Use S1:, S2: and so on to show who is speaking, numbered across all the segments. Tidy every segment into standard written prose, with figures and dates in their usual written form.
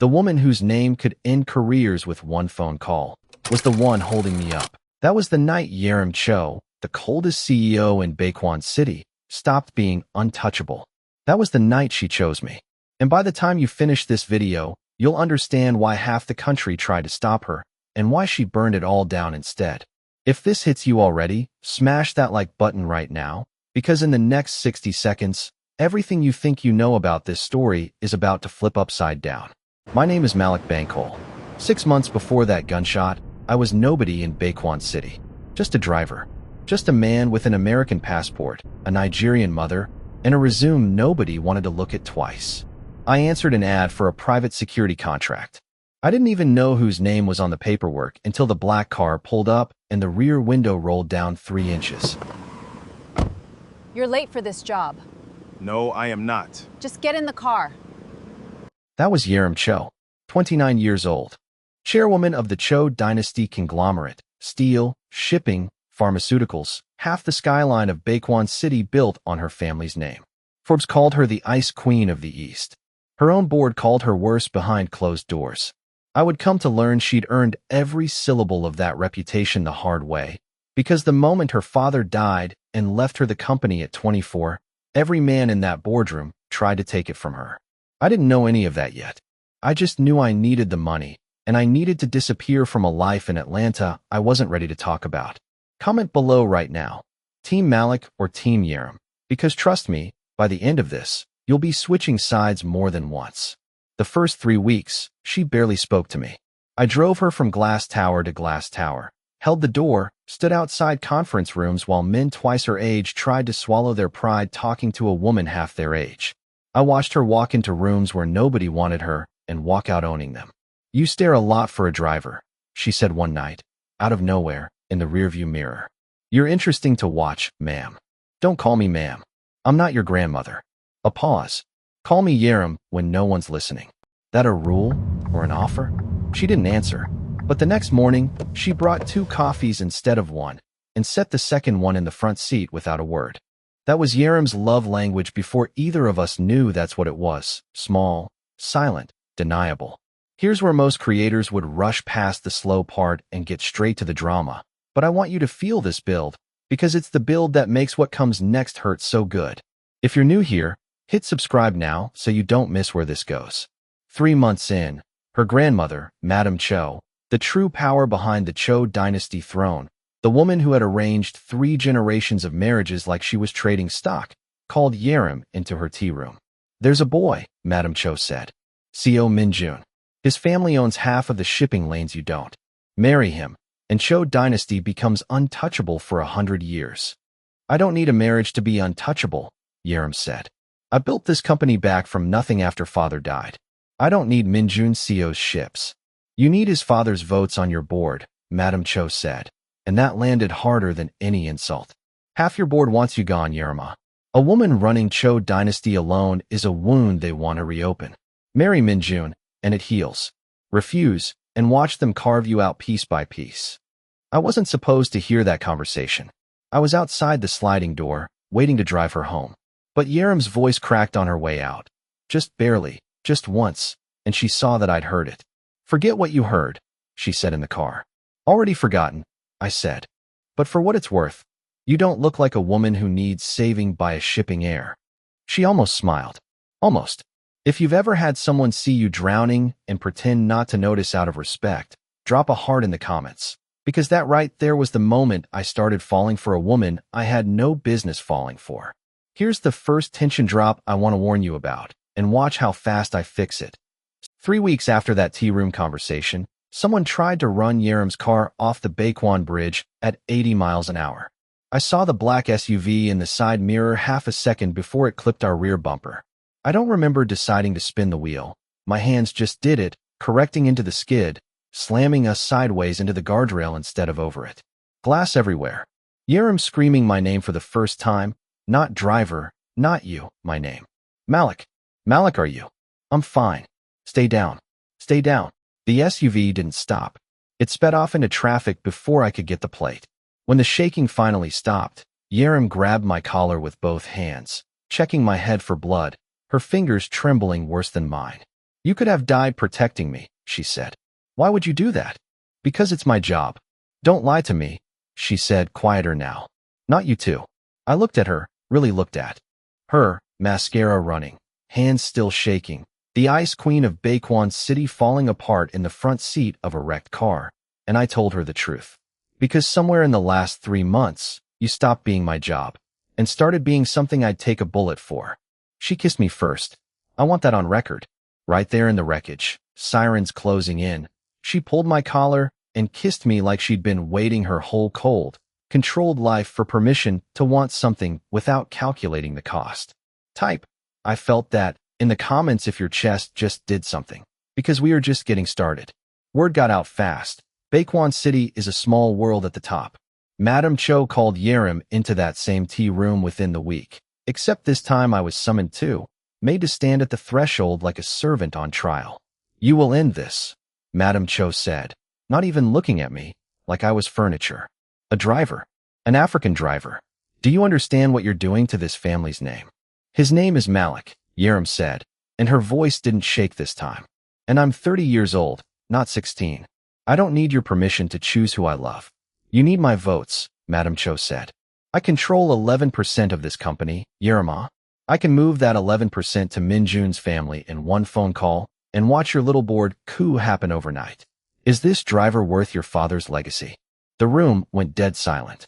S1: The woman whose name could end careers with one phone call was the one holding me up. That was the night Yerim Cho, the coldest CEO in Baekwon City, stopped being untouchable. That was the night she chose me. And by the time you finish this video, you'll understand why half the country tried to stop her and why she burned it all down instead. If this hits you already, smash that like button right now, because in the next 60 seconds, everything you think you know about this story is about to flip upside down. My name is Malik Bankhol. 6 months before that gunshot, I was nobody in Baekwon City. Just a driver. Just a man with an American passport, a Nigerian mother, and a resume nobody wanted to look at twice. I answered an ad for a private security contract. I didn't even know whose name was on the paperwork until the black car pulled up and the rear window rolled down 3 inches.
S2: You're late for this job.
S3: No, I am not.
S2: Just get in the car.
S1: That was Yerim Cho, 29 years old, chairwoman of the Cho dynasty conglomerate, steel, shipping, pharmaceuticals, half the skyline of Baekwon City built on her family's name. Forbes called her the Ice Queen of the East. Her own board called her worse behind closed doors. I would come to learn she'd earned every syllable of that reputation the hard way, because the moment her father died and left her the company at 24, every man in that boardroom tried to take it from her. I didn't know any of that yet. I just knew I needed the money, and I needed to disappear from a life in Atlanta I wasn't ready to talk about. Comment below right now, Team Malik or Team Yerim, because trust me, by the end of this, you'll be switching sides more than once. The first 3 weeks, she barely spoke to me. I drove her from glass tower to glass tower, held the door, stood outside conference rooms while men twice her age tried to swallow their pride talking to a woman half their age. I watched her walk into rooms where nobody wanted her and walk out owning them. You stare a lot for a driver, she said one night, out of nowhere, in the rearview mirror. You're interesting to watch, ma'am. Don't call me ma'am. I'm not your grandmother. A pause. Call me Yerim when no one's listening. That a rule or an offer? She didn't answer, but the next morning, she brought 2 coffees instead of 1 and set the second one in the front seat without a word. That was Yerim's love language before either of us knew that's what it was. Small, silent, deniable. Here's where most creators would rush past the slow part and get straight to the drama. But I want you to feel this build, because it's the build that makes what comes next hurt so good. If you're new here, hit subscribe now so you don't miss where this goes. 3 months in, her grandmother, Madame Cho, the true power behind the Cho dynasty throne, the woman who had arranged 3 generations of marriages like she was trading stock, called Yerim into her tea room. There's a boy, Madame Cho said. Seo Min-jun. His family owns half of the shipping lanes you don't. Marry him, and Cho dynasty becomes untouchable for 100 years. I don't need a marriage to be untouchable, Yerim said. I built this company back from nothing after father died. I don't need Min-jun Seo's ships. You need his father's votes on your board, Madame Cho said. And that landed harder than any insult. Half your board wants you gone, Yerima. A woman running Cho dynasty alone is a wound they want to reopen. Marry Min-jun, and it heals. Refuse, and watch them carve you out piece by piece. I wasn't supposed to hear that conversation. I was outside the sliding door, waiting to drive her home. But Yerim's voice cracked on her way out. Just barely, just once, and she saw that I'd heard it. Forget what you heard, she said in the car. Already forgotten, I said. But for what it's worth, you don't look like a woman who needs saving by a shipping heir. She almost smiled. Almost. If you've ever had someone see you drowning and pretend not to notice out of respect, drop a heart in the comments. Because that right there was the moment I started falling for a woman I had no business falling for. Here's the first tension drop I want to warn you about, and watch how fast I fix it. 3 weeks after that tea room conversation, someone tried to run Yerim's car off the Baekwon Bridge at 80 miles an hour. I saw the black SUV in the side mirror half a second before it clipped our rear bumper. I don't remember deciding to spin the wheel. My hands just did it, correcting into the skid, slamming us sideways into the guardrail instead of over it. Glass everywhere. Yerim screaming my name for the first time. Not driver, not you, my name. Malik. Malik, are you? I'm fine. Stay down. Stay down. The SUV didn't stop. It sped off into traffic before I could get the plate. When the shaking finally stopped, Yerim grabbed my collar with both hands, checking my head for blood, her fingers trembling worse than mine. You could have died protecting me, she said. Why would you do that? Because it's my job. Don't lie to me, she said, quieter now. Not you too. I looked at her, really looked at her, mascara running, hands still shaking, the ice queen of Baekwon City falling apart in the front seat of a wrecked car, and I told her the truth. Because somewhere in the last 3 months, you stopped being my job, and started being something I'd take a bullet for. She kissed me first. I want that on record. Right there in the wreckage, sirens closing in. She pulled my collar and kissed me like she'd been waiting her whole cold, controlled life for permission to want something without calculating the cost. Type. I felt that in the comments if your chest just did something, because we are just getting started. Word got out fast. Baekwon City is a small world at the top. Madam Cho called Yerim into that same tea room within the week, except this time I was summoned too, made to stand at the threshold like a servant on trial. You will end this, Madam Cho said, not even looking at me, like I was furniture. A driver. An African driver. Do you understand what you're doing to this family's name? His name is Malik, Yerim said, and her voice didn't shake this time. And I'm 30 years old, not 16. I don't need your permission to choose who I love. You need my votes, Madam Cho said. I control 11% of this company, Yerim. I can move that 11% to Minjun's family in one phone call and watch your little board coup happen overnight. Is this driver worth your father's legacy? The room went dead silent.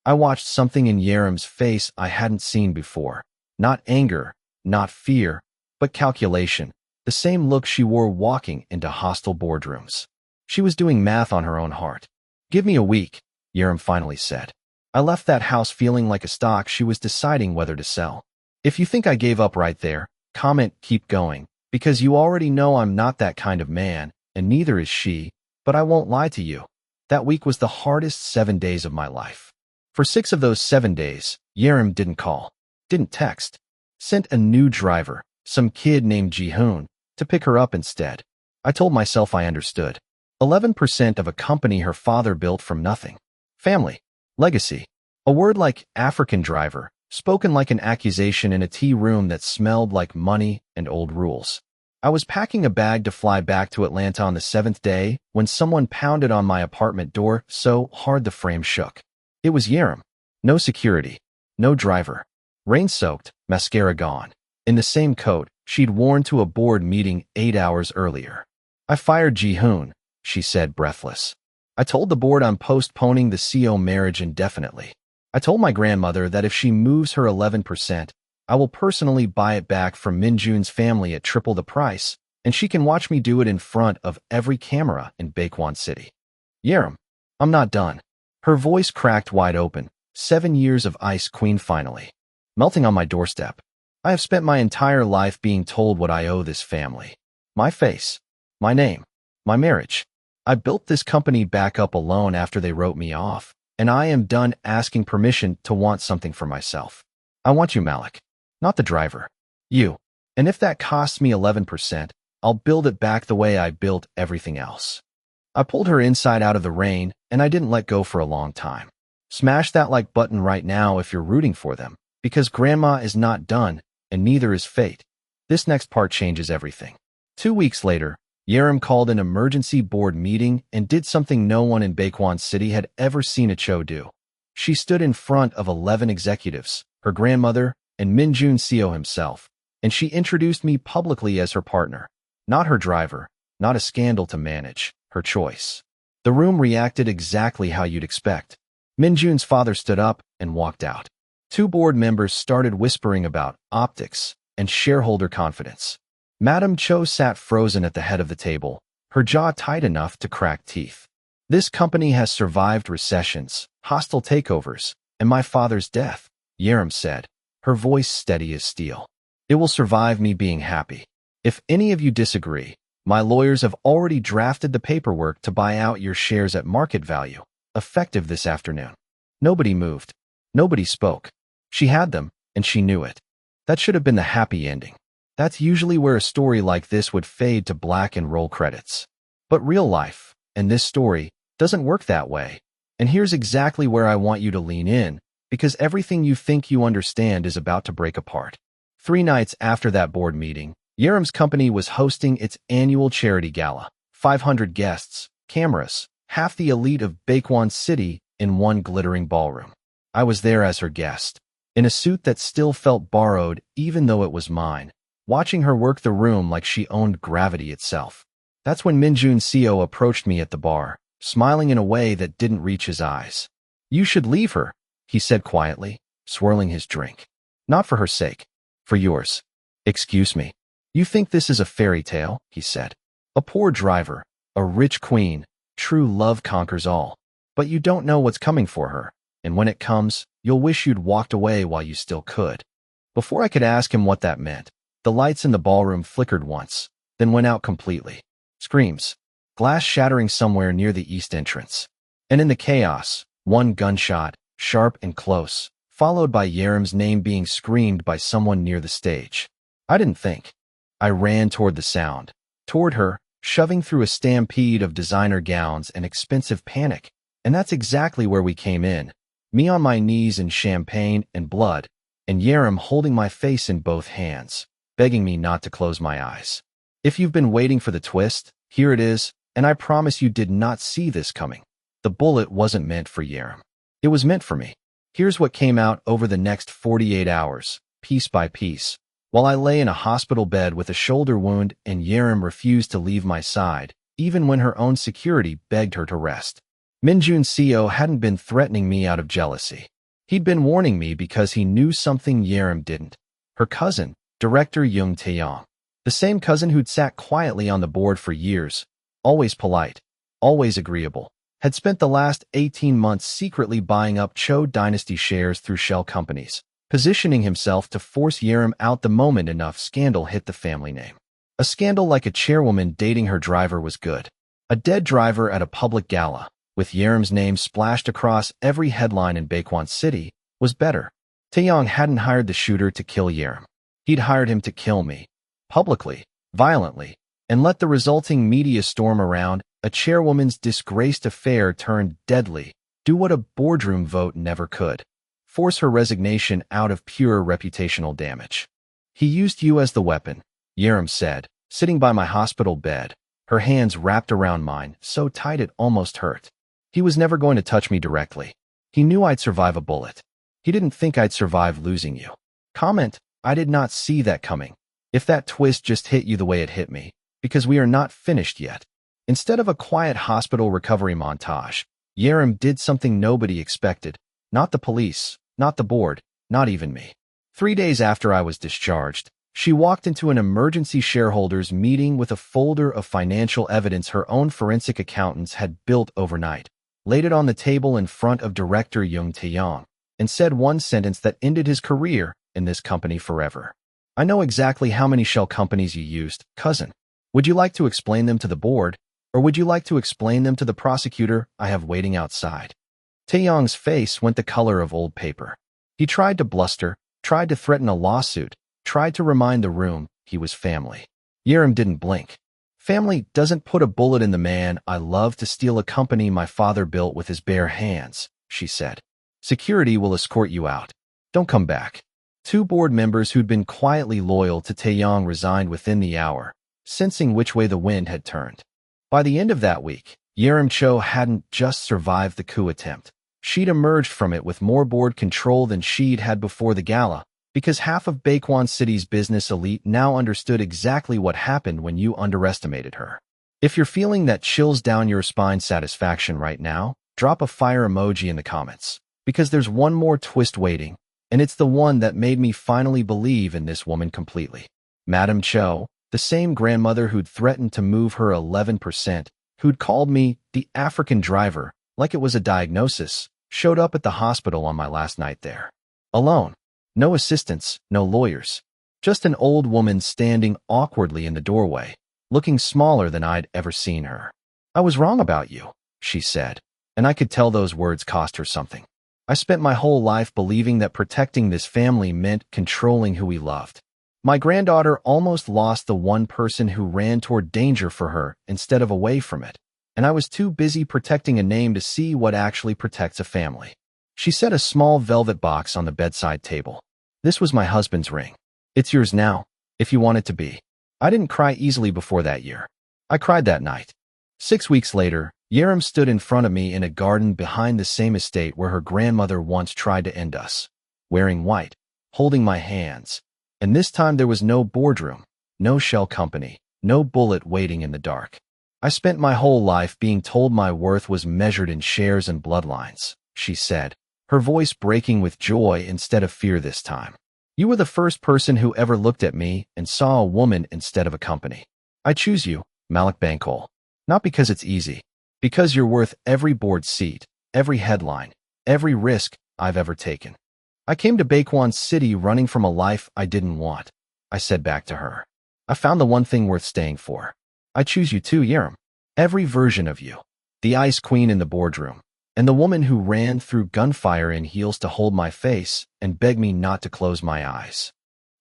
S1: I watched something in Yerim's face I hadn't seen before. Not anger, not fear, but calculation, the same look she wore walking into hostile boardrooms. She was doing math on her own heart. Give me a week, Yerim finally said. I left that house feeling like a stock she was deciding whether to sell. If you think I gave up right there, comment keep going, because you already know I'm not that kind of man, and neither is she, but I won't lie to you. That week was the hardest 7 days of my life. For 6 of those 7 days, Yerim didn't call, didn't text, sent a new driver, some kid named Ji-hoon, to pick her up instead. I told myself I understood. 11% of a company her father built from nothing. Family. Legacy. A word like African driver, spoken like an accusation in a tea room that smelled like money and old rules. I was packing a bag to fly back to Atlanta on the 7th day when someone pounded on my apartment door so hard the frame shook. It was Yerim. No security. No driver. Rain-soaked, mascara gone. In the same coat she'd worn to a board meeting 8 hours earlier. I fired Ji-hoon, she said, breathless. I told the board I'm postponing the CO marriage indefinitely. I told my grandmother that if she moves her 11%, I will personally buy it back from Minjun's family at triple the price, and she can watch me do it in front of every camera in Baekwon City. Yerim, I'm not done. Her voice cracked wide open. 7 years of Ice Queen finally. Melting on my doorstep. I have spent my entire life being told what I owe this family. My face. My name. My marriage. I built this company back up alone after they wrote me off, and I am done asking permission to want something for myself. I want you, Malik. Not the driver. You. And if that costs me 11%, I'll build it back the way I built everything else. I pulled her inside out of the rain, and I didn't let go for a long time. Smash that like button right now if you're rooting for them, because Grandma is not done, and neither is Fate. This next part changes everything. 2 weeks later, Yerim called an emergency board meeting and did something no one in Baekwon City had ever seen a Cho do. She stood in front of 11 executives, her grandmother, and Minjun Seo himself, and she introduced me publicly as her partner. Not her driver, not a scandal to manage, her choice. The room reacted exactly how you'd expect. Minjun's father stood up and walked out. 2 board members started whispering about optics and shareholder confidence. Madam Cho sat frozen at the head of the table, her jaw tight enough to crack teeth. This company has survived recessions, hostile takeovers, and my father's death, Yerim said, her voice steady as steel. It will survive me being happy. If any of you disagree, my lawyers have already drafted the paperwork to buy out your shares at market value, effective this afternoon. Nobody moved. Nobody spoke. She had them, and she knew it. That should have been the happy ending. That's usually where a story like this would fade to black and roll credits. But real life, and this story, doesn't work that way. And here's exactly where I want you to lean in, because everything you think you understand is about to break apart. 3 nights after that board meeting, Yerim's company was hosting its annual charity gala. 500 guests, cameras, half the elite of Baekwon City in one glittering ballroom. I was there as her guest, in a suit that still felt borrowed even though it was mine, watching her work the room like she owned gravity itself. That's when Minjun Seo approached me at the bar, smiling in a way that didn't reach his eyes. "You should leave her," he said quietly, swirling his drink. "Not for her sake. For yours." "Excuse me. You think this is a fairy tale?" he said. "A poor driver, a rich queen, true love conquers all. But you don't know what's coming for her, and when it comes, you'll wish you'd walked away while you still could." Before I could ask him what that meant, the lights in the ballroom flickered once, then went out completely. Screams, glass shattering somewhere near the east entrance. And in the chaos, one gunshot, sharp and close, followed by Yerim's name being screamed by someone near the stage. I didn't think. I ran toward the sound, toward her, shoving through a stampede of designer gowns and expensive panic. And that's exactly where we came in. Me on my knees in champagne and blood, and Yerim holding my face in both hands, begging me not to close my eyes. If you've been waiting for the twist, here it is, and I promise you did not see this coming. The bullet wasn't meant for Yerim. It was meant for me. Here's what came out over the next 48 hours, piece by piece, while I lay in a hospital bed with a shoulder wound and Yerim refused to leave my side, even when her own security begged her to rest. Minjun Seo hadn't been threatening me out of jealousy. He'd been warning me because he knew something Yerim didn't. Her cousin, director Jung Taeyong, the same cousin who'd sat quietly on the board for years, always polite, always agreeable, had spent the last 18 months secretly buying up Cho Dynasty shares through shell companies, positioning himself to force Yerim out the moment enough scandal hit the family name. A scandal like a chairwoman dating her driver was good. A dead driver at a public gala, with Yerim's name splashed across every headline in Baekwon City, was better. Taeyong hadn't hired the shooter to kill Yerim. He'd hired him to kill me. Publicly, violently, and let the resulting media storm around a chairwoman's disgraced affair turned deadly, do what a boardroom vote never could. Force her resignation out of pure reputational damage. "He used you as the weapon," Yerim said, sitting by my hospital bed, her hands wrapped around mine, so tight it almost hurt. "He was never going to touch me directly. He knew I'd survive a bullet. He didn't think I'd survive losing you." Comment, I did not see that coming. If that twist just hit you the way it hit me, because we are not finished yet. Instead of a quiet hospital recovery montage, Yerim did something nobody expected. Not the police, not the board, not even me. 3 days after I was discharged, she walked into an emergency shareholders meeting with a folder of financial evidence her own forensic accountants had built overnight, laid it on the table in front of director Jung Taeyong, and said one sentence that ended his career in this company forever. "I know exactly how many shell companies you used, cousin. Would you like to explain them to the board, or would you like to explain them to the prosecutor I have waiting outside?" Taeyong's face went the color of old paper. He tried to bluster, tried to threaten a lawsuit, tried to remind the room he was family. Yerim didn't blink. "Family doesn't put a bullet in the man I love to steal a company my father built with his bare hands," she said. "Security will escort you out. Don't come back." 2 board members who'd been quietly loyal to Taeyong resigned within the hour, sensing which way the wind had turned. By the end of that week, Yerim Cho hadn't just survived the coup attempt. She'd emerged from it with more board control than she'd had before the gala, because half of Baekwon City's business elite now understood exactly what happened when you underestimated her. If you're feeling that chills down your spine satisfaction right now, drop a fire emoji in the comments, because there's one more twist waiting, and it's the one that made me finally believe in this woman completely. Madame Cho, the same grandmother who'd threatened to move her 11%, who'd called me the African driver like it was a diagnosis, showed up at the hospital on my last night there. Alone. No assistants, no lawyers. Just an old woman standing awkwardly in the doorway, looking smaller than I'd ever seen her. "I was wrong about you," she said, and I could tell those words cost her something. I spent my whole life believing that protecting this family meant controlling who we loved. My granddaughter almost lost the one person who ran toward danger for her instead of away from it, and I was too busy protecting a name to see what actually protects a family. She set a small velvet box on the bedside table. "This was my husband's ring. It's yours now, if you want it to be." I didn't cry easily before that year. I cried that night. 6 weeks later, Yerim stood in front of me in a garden behind the same estate where her grandmother once tried to end us, wearing white, holding my hands. And this time there was no boardroom, no shell company, no bullet waiting in the dark. I spent my whole life being told my worth was measured in shares and bloodlines, she said, her voice breaking with joy instead of fear this time. You were the first person who ever looked at me and saw a woman instead of a company. I choose you, Malik Bankole. Not because it's easy, because you're worth every board seat, every headline, every risk I've ever taken. I came to Baekwan City running from a life I didn't want. I said back to her. I found the one thing worth staying for. I choose you too, Yerim. Every version of you. The ice queen in the boardroom, and the woman who ran through gunfire in heels to hold my face and beg me not to close my eyes.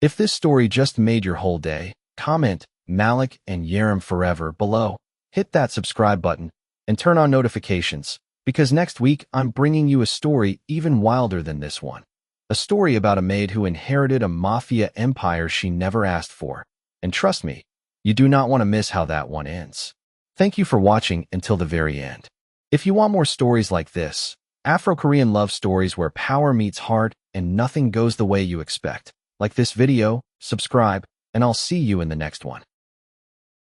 S1: If this story just made your whole day, comment Malik and Yerim forever below. Hit that subscribe button and turn on notifications, because next week I'm bringing you a story even wilder than this one. A story about a maid who inherited a mafia empire she never asked for. And trust me, you do not want to miss how that one ends. Thank you for watching until the very end. If you want more stories like this, Afro-Korean love stories where power meets heart and nothing goes the way you expect, like this video, subscribe, and I'll see you in the next one.